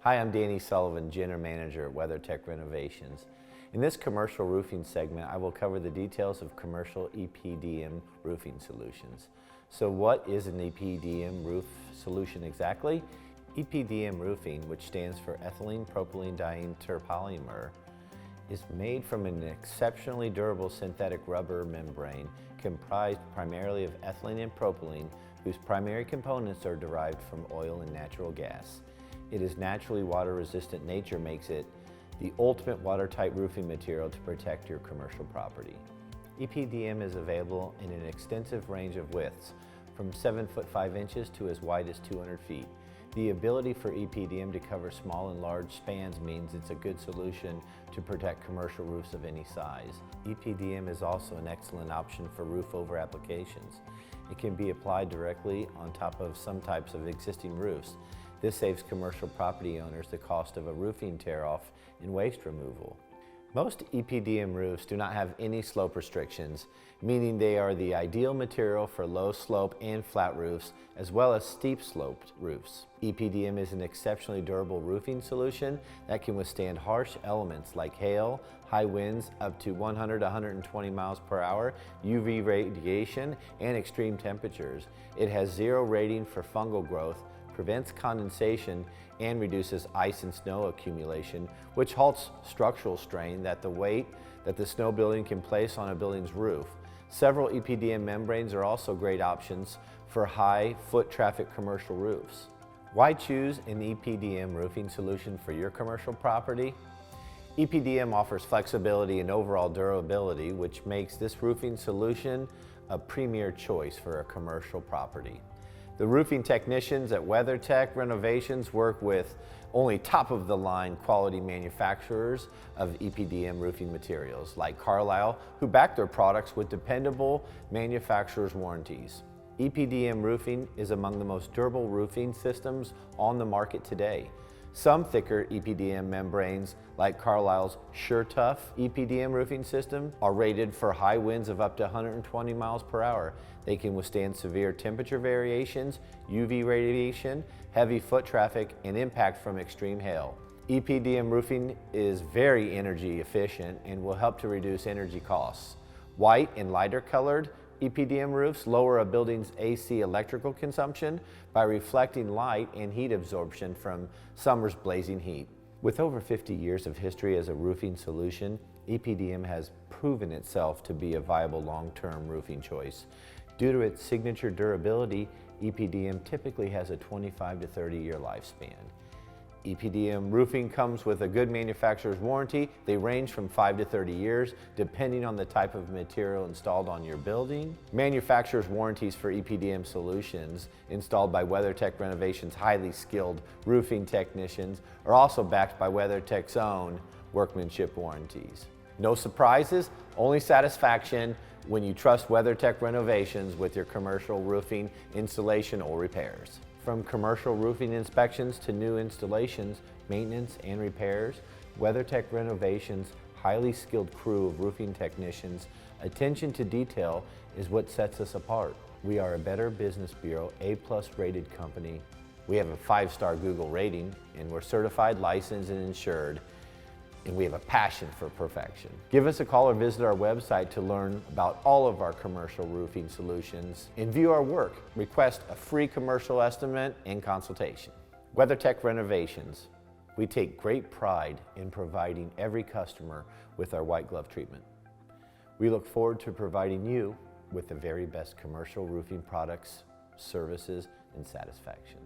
Hi, I'm Danny Sullivan, General Manager at WeatherTech Renovations. In this commercial roofing segment, I will cover the details of commercial EPDM roofing solutions. So what is an EPDM roof solution exactly? EPDM roofing, which stands for ethylene, propylene, diene, tur-paul-i-mer, is made from an exceptionally durable synthetic rubber membrane comprised primarily of ethylene and propylene, whose primary components are derived from oil and natural gas. Its naturally water-resistant nature makes it the ultimate watertight roofing material to protect your commercial property. EPDM is available in an extensive range of widths, from 7 foot 5 inches to as wide as 200 feet. The ability for EPDM to cover small and large spans means it's a good solution to protect commercial roofs of any size. EPDM is also an excellent option for roof over applications. It can be applied directly on top of some types of existing roofs. This saves commercial property owners the cost of a roofing tear-off and waste removal. Most EPDM roofs do not have any slope restrictions, meaning they are the ideal material for low slope and flat roofs, as well as steep sloped roofs. EPDM is an exceptionally durable roofing solution that can withstand harsh elements like hail, high winds up to 100 to 120 miles per hour, UV radiation, and extreme temperatures. It has 0 rating for fungal growth, prevents condensation, and reduces ice and snow accumulation, which halts structural strain that the weight that the snow building can place on a building's roof. Several EPDM membranes are also great options for high foot traffic commercial roofs. Why choose an EPDM roofing solution for your commercial property? EPDM offers flexibility and overall durability, which makes this roofing solution a premier choice for a commercial property. The roofing technicians at WeatherTech Renovations work with only top-of-the-line quality manufacturers of EPDM roofing materials, like Carlisle, who back their products with dependable manufacturer's warranties. EPDM roofing is among the most durable roofing systems on the market today. Some thicker EPDM membranes, like Carlisle's SureTough EPDM roofing system, are rated for high winds of up to 120 miles per hour. They can withstand severe temperature variations, UV radiation, heavy foot traffic, and impact from extreme hail. EPDM roofing is very energy efficient and will help to reduce energy costs. White and lighter colored EPDM roofs lower a building's AC electrical consumption by reflecting light and heat absorption from summer's blazing heat. With over 50 years of history as a roofing solution, EPDM has proven itself to be a viable long-term roofing choice. Due to its signature durability, EPDM typically has a 25 to 30-year lifespan. EPDM roofing comes with a good manufacturer's warranty. They range from 5 to 30 years, depending on the type of material installed on your building. Manufacturer's warranties for EPDM solutions installed by WeatherTech Renovations' highly skilled roofing technicians are also backed by WeatherTech's own workmanship warranties. No surprises, only satisfaction when you trust WeatherTech Renovations with your commercial roofing installation or repairs. From commercial roofing inspections to new installations, maintenance, and repairs, WeatherTech Renovations' highly skilled crew of roofing technicians' attention to detail is what sets us apart. We are a Better Business Bureau A+ rated company. We have a 5-star Google rating, and we're certified, licensed, and insured, and we have a passion for perfection. Give us a call or visit our website to learn about all of our commercial roofing solutions and view our work. Request a free commercial estimate and consultation. WeatherTech Renovations. We take great pride in providing every customer with our white glove treatment. We look forward to providing you with the very best commercial roofing products, services, and satisfaction.